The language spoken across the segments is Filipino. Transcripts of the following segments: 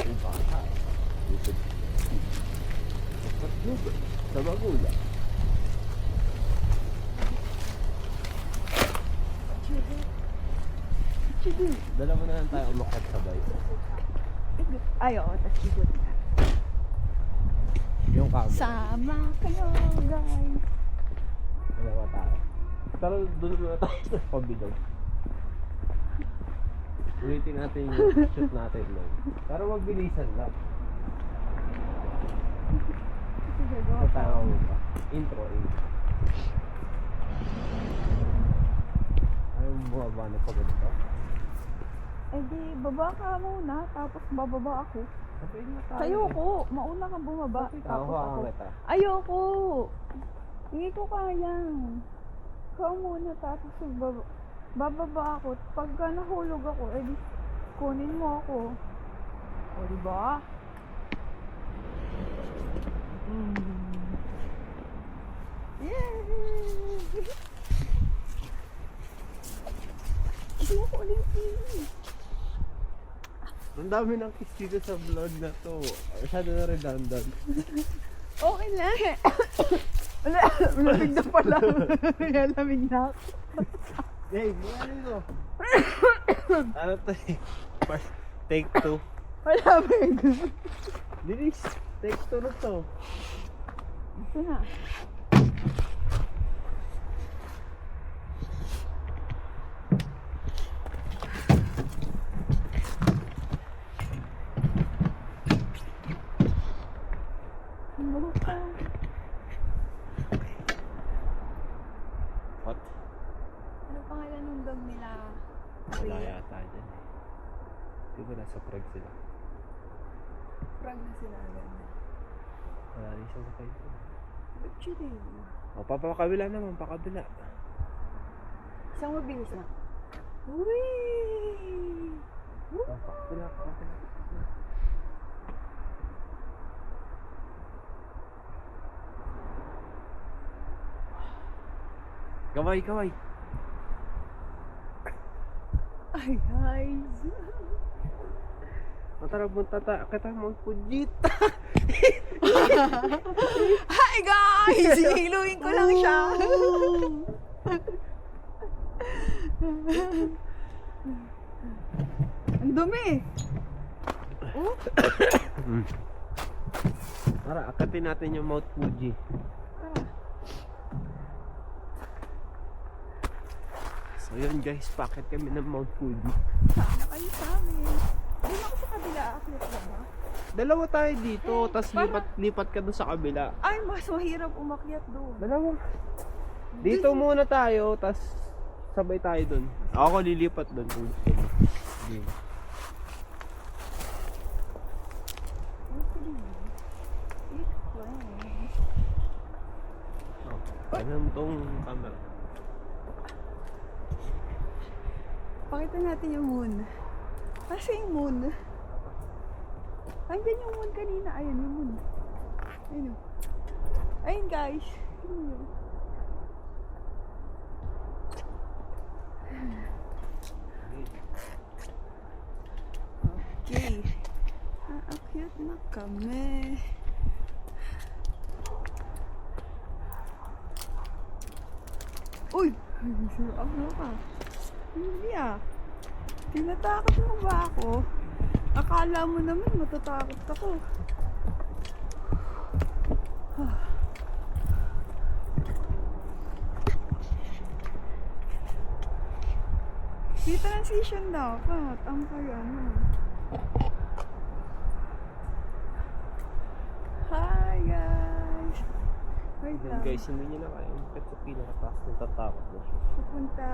Yung bata. Lupit. Sa magula. Dala mo na lang tayo umakyat sabay. Ay, oo, tas ikot na. Yung camera. Sama kayo, guys. Dalawa tayo. Pero doon na tayo sa pabilog. Ulitin natin yung shoot natin lang. Pero magbilisan lang. Ito tayo ba? Intro. Ayaw mo bumaba na pag ganito? Eh di, baba ka muna, tapos bababa ako. Sabihin mo tayo. Ayoko, mauna kang bumaba, tapos ako. Kita. Ayoko! Hindi ko kaya. Ikaw muna, tapos bababa ako. Pagka nahulog ako, eh di, kunin mo ako. O diba? Yay! Gusto ko ulit yun. Ang dami ng kiss dito sa vlog na to. Masyado na redundant. Okay lang. Wala, malamig na pala. Malamig na ako. Hey, ano ito? Ano to eh? Take 2. Malamig. Dinis, take 2 na to. Ito na. What? Ano pangalan ng dog nila? Wala yata dyan eh. Di ba nasa Prague sila? Prag na sila agad. Wala rin siya sa kayo. Ba't yun din? O, papakabila naman, pakabila. Isang mabilis na. Uy! Pakabila, pakabila. Kaway, kaway. Ay, guys. Matarap mo kita mo Fujita. Hi, guys! Hiluin ko lang siya. Ang dumi. Oh? Tara, akatin natin yung Mount Fuji. So yun guys, packet kami ng Mount Fuji. Sana kayo sa amin. Doon ako sa kabila. Aklit ka ba? Dalawa tayo dito, tas lipat ka doon sa kabila. Ay, mas mahirap umakyat doon. Dalawa. Dito muna tayo, tas sabay tayo doon. Ako lilipat doon kung gusto mo. Sige. Anong tong camera? Pakita natin yung moon. Kasi yung moon. Andyan yung moon kanina. Ayun yung moon. Ayun. Ayun guys. Ayun. Okay. Aakyat na kami. Uy! Ano ka? Hindi ah. Tinatakot mo ba ako? Akala mo naman matatakot ako. May transition dapat. Ang kaya ano. Hi guys! Wait Then lang. guys, hindi nyo na kaya umakit sa pinakataas ng tatakot na siya. Pupunta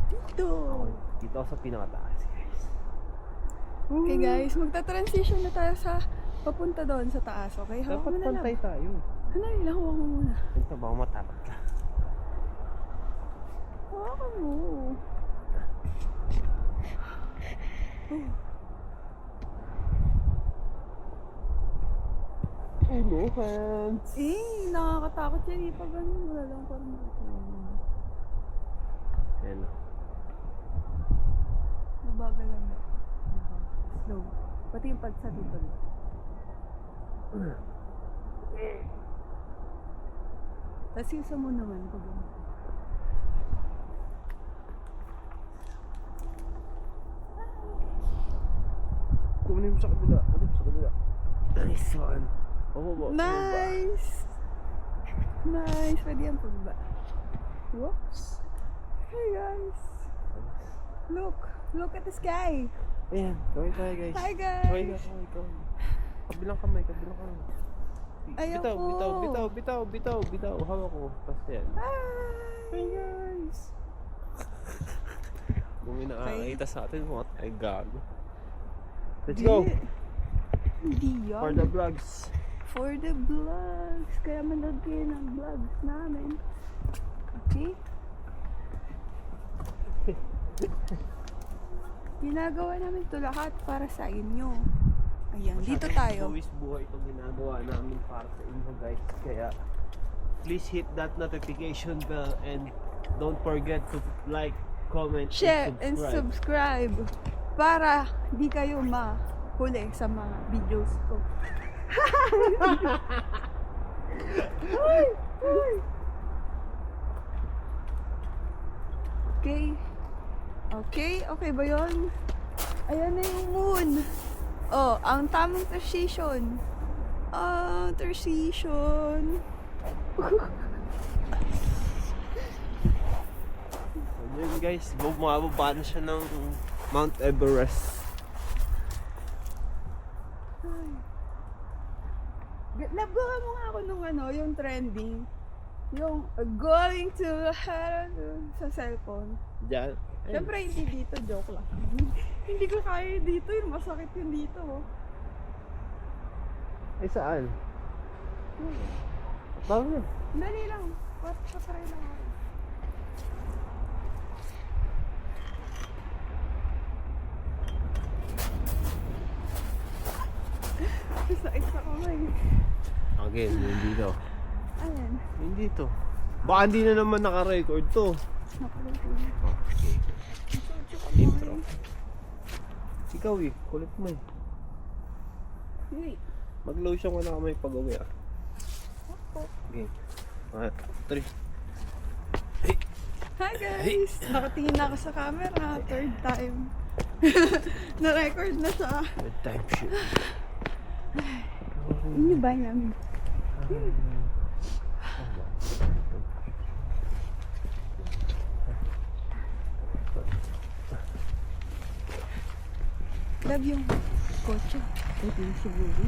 dito. Dito ako sa pinakataas guys. Okay guys, magta-transition na tayo sa papunta doon sa taas, okay? Hawak Dapat mo na pantay lang. tayo. Ano yun? Hawak mo muna. Ito baka matakot ka. Hawakan mo. Oh. Oh, no hands. Eh, nakakatakot yan eh. Pag ganun, wala lang parang Ayan na. mabagal lang na. Slow. Pati yung pag sa dito. Tapos isa mo naman pag ganun. Kunin mo sa kabila. Kunin mo sa kabila. Nice one. Nice! Nice! Pwede yan pababa. Whoops! Hey guys! Look! Look at the sky! Ayan. Kaway tayo guys. Hi guys! Kaway ka, kaway, kaway. Kabilang kamay, kabilang kamay. Ayaw Bitaw, ko. bitaw, bitaw, bitaw, bitaw, bitaw. Hawak ko. Tapos yan. Hi guys! Kung may nakakita sa atin, mga tayo gago. Let's Di- go! Hindi yan. For the vlogs. For the vlogs. Kaya manood kayo ng vlogs namin. Okay? Ginagawa namin to lahat para sa inyo. Ayan, dito tayo. Buwis buhay itong ginagawa namin para sa inyo guys. Kaya please hit that notification bell and don't forget to like, comment, Share and and subscribe. subscribe para di kayo mahuli sa mga videos ko. Ay, ay. Okay. Okay? Okay ba yun? Ayan na yung moon. Oh, ang tamang transition. Transition. Yun guys, bumababa na siya ng Mount Everest. Nabuha mo nga ako nung yung trending. Yung going to heaven sa cellphone. Diyan. Siyempre hindi dito, joke lang. Hindi ko kaya dito, yung masakit yun dito. Ay saan? Bakit? Dali lang, patry lang ako. Sakit sa kamay. Again, hindi dito. Ayan, Hindi to. Baka hindi na naman naka-record to. nakulit yun. Okay. Intro. Ikaw eh, kulit mo eh. Wait, Mag-lotion ka na kamay pag-uwi ah. ako. Okay. 1, 3. Hi guys! Nakatingin na ako sa camera, third time. Na-record na siya. Good time shit. Yun yung bahay namin. Love yung kotse. Pwede yung siguro.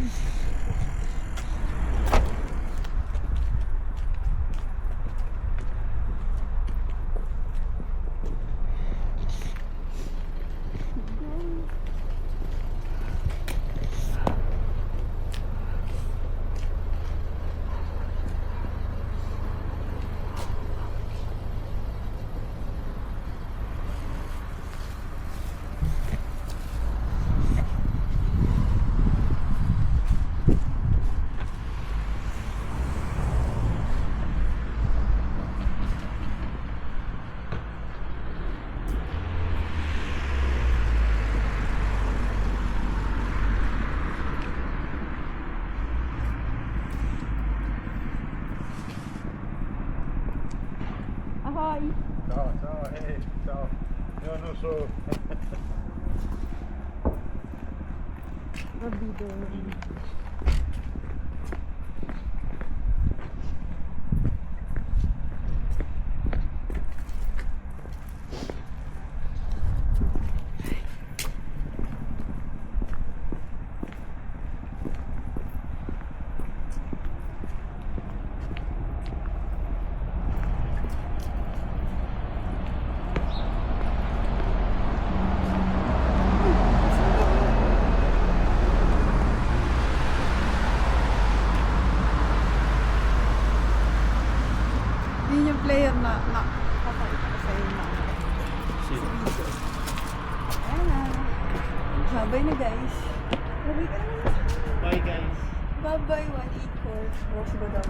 Ahoy! Ciao, ciao, hey, ciao. Io non so. Rabido. Yun yung player na papakita ko sa inyo na Sino? ayan na. Sabay na guys. Sabay ka naman. Bye guys. Bye-bye, 184. Rush ba daw?